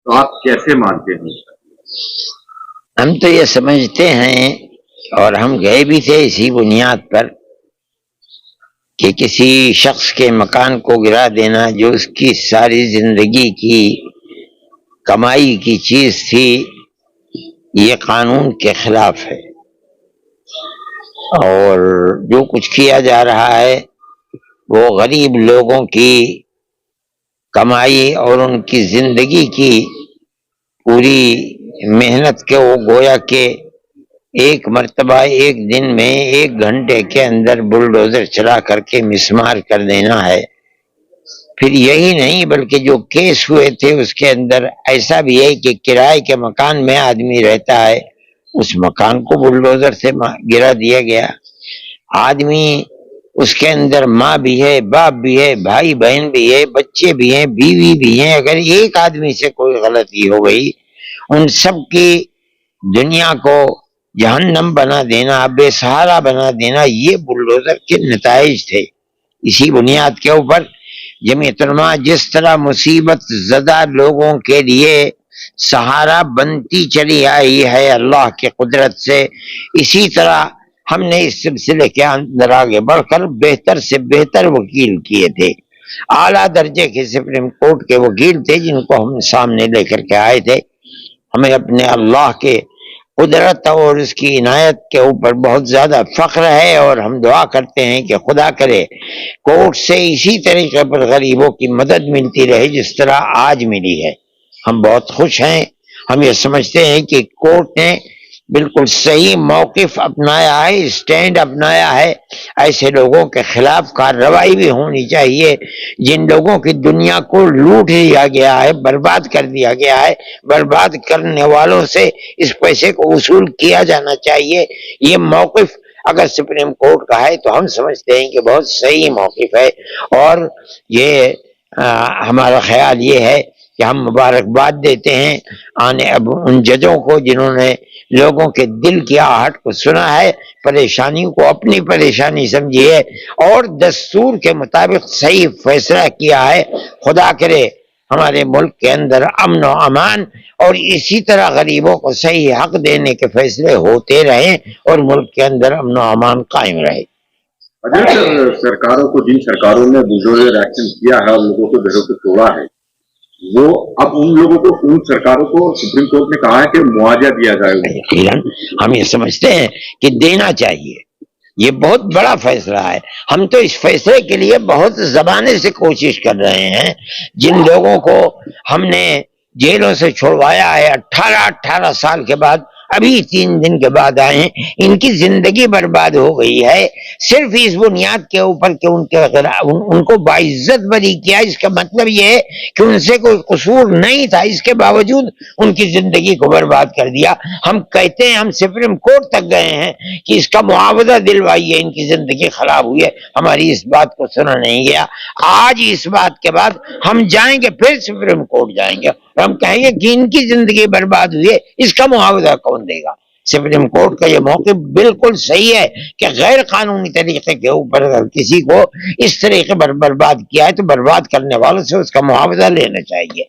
تو آپ کیسے مانتے ہیں؟ ہم تو یہ سمجھتے ہیں، اور ہم گئے بھی تھے اسی بنیاد پر، کہ کسی شخص کے مکان کو گرا دینا جو اس کی ساری زندگی کی کمائی کی چیز تھی، یہ قانون کے خلاف ہے۔ اور جو کچھ کیا جا رہا ہے وہ غریب لوگوں کی کمائی اور ان کی زندگی کی پوری محنت کے وہ گویا کہ ایک مرتبہ ایک دن میں 1 گھنٹے کے اندر بلڈوزر چلا کر کے مسمار کر دینا ہے۔ پھر یہی نہیں بلکہ جو کیس ہوئے تھے اس کے اندر ایسا بھی ہے کہ کرائے کے مکان میں آدمی رہتا ہے، اس مکان کو بلڈوزر سے گرا دیا گیا۔ آدمی اس کے اندر ماں بھی ہے، باپ بھی ہے، بھائی بہن بھی ہے، بچے بھی ہیں، بیوی بھی ہیں۔ اگر ایک آدمی سے کوئی غلطی ہو گئی، ان سب کی دنیا کو جہنم بنا دینا، بے سہارا بنا دینا، یہ بلڈوزر کے نتائج تھے۔ اسی بنیاد کے اوپر جمعیت علماء جس طرح مصیبت زدہ لوگوں کے لیے سہارا بنتی چلی آئی ہے اللہ کی قدرت سے، اسی طرح ہم نے اس سلسلے کے اندر آگے بڑھ کر بہتر سے بہتر وکیل کیے تھے۔ اعلیٰ درجے کے سپریم کورٹ کے وکیل تھے جن کو ہم سامنے لے کر کے آئے تھے۔ ہمیں اپنے اللہ کے قدرت اور اس کی عنایت کے اوپر بہت زیادہ فخر ہے، اور ہم دعا کرتے ہیں کہ خدا کرے کورٹ سے اسی طریقے پر غریبوں کی مدد ملتی رہے جس طرح آج ملی ہے۔ ہم بہت خوش ہیں۔ ہم یہ سمجھتے ہیں کہ کورٹ نے بالکل صحیح موقف اپنایا ہے، اسٹینڈ اپنایا ہے۔ ایسے لوگوں کے خلاف کارروائی بھی ہونی چاہیے جن لوگوں کی دنیا کو لوٹ لیا گیا ہے، برباد کر دیا گیا ہے۔ برباد کرنے والوں سے اس پیسے کو وصول کیا جانا چاہیے۔ یہ موقف اگر سپریم کورٹ کا ہے تو ہم سمجھتے ہیں کہ بہت صحیح موقف ہے، اور یہ ہمارا خیال یہ ہے کہ ہم مبارکباد دیتے ہیں اب ان ججوں کو جنہوں نے لوگوں کے دل کی آہٹ کو سنا ہے، پریشانیوں کو اپنی پریشانی سمجھی ہے، اور دستور کے مطابق صحیح فیصلہ کیا ہے۔ خدا کرے ہمارے ملک کے اندر امن و امان اور اسی طرح غریبوں کو صحیح حق دینے کے فیصلے ہوتے رہیں، اور ملک کے اندر امن و امان قائم رہے۔ سرکاروں کو، جن سرکاروں نے بلڈوزر ایکشن کیا ہے اور لوگوں کو گھروں کو توڑا ہے، وہ اب ان لوگوں کو، ان سرکاروں کو سپریم کورٹ نے کہا ہے کہ معاوضہ دیا جائے گا۔ ہم یہ سمجھتے ہیں کہ دینا چاہیے۔ یہ بہت بڑا فیصلہ ہے۔ ہم تو اس فیصلے کے لیے بہت زمانے سے کوشش کر رہے ہیں۔ جن لوگوں کو ہم نے جیلوں سے چھوڑوایا ہے 18 سال کے بعد، ابھی 3 دن کے بعد آئے ہیں، ان کی زندگی برباد ہو گئی ہے صرف اس بنیاد کے اوپر کہ ان کو باعزت بری کیا۔ اس کا مطلب یہ ہے کہ ان سے کوئی قصور نہیں تھا، اس کے باوجود ان کی زندگی کو برباد کر دیا۔ ہم کہتے ہیں، ہم سپریم کورٹ تک گئے ہیں کہ اس کا معاوضہ دلوائیے، ان کی زندگی خراب ہوئی ہے۔ ہماری اس بات کو سنا نہیں گیا۔ آج اس بات کے بعد ہم جائیں گے، پھر سپریم کورٹ جائیں گے اور ہم کہیں گے کہ ان کی زندگی برباد ہوئی ہے، اس کا معاوضہ کون دے گا؟ سپریم کورٹ کا یہ موقف بالکل صحیح ہے کہ غیر قانونی طریقے کے اوپر اگر کسی کو اس طریقے پر برباد کیا ہے تو برباد کرنے والوں سے اس کا معاوضہ لینا چاہیے۔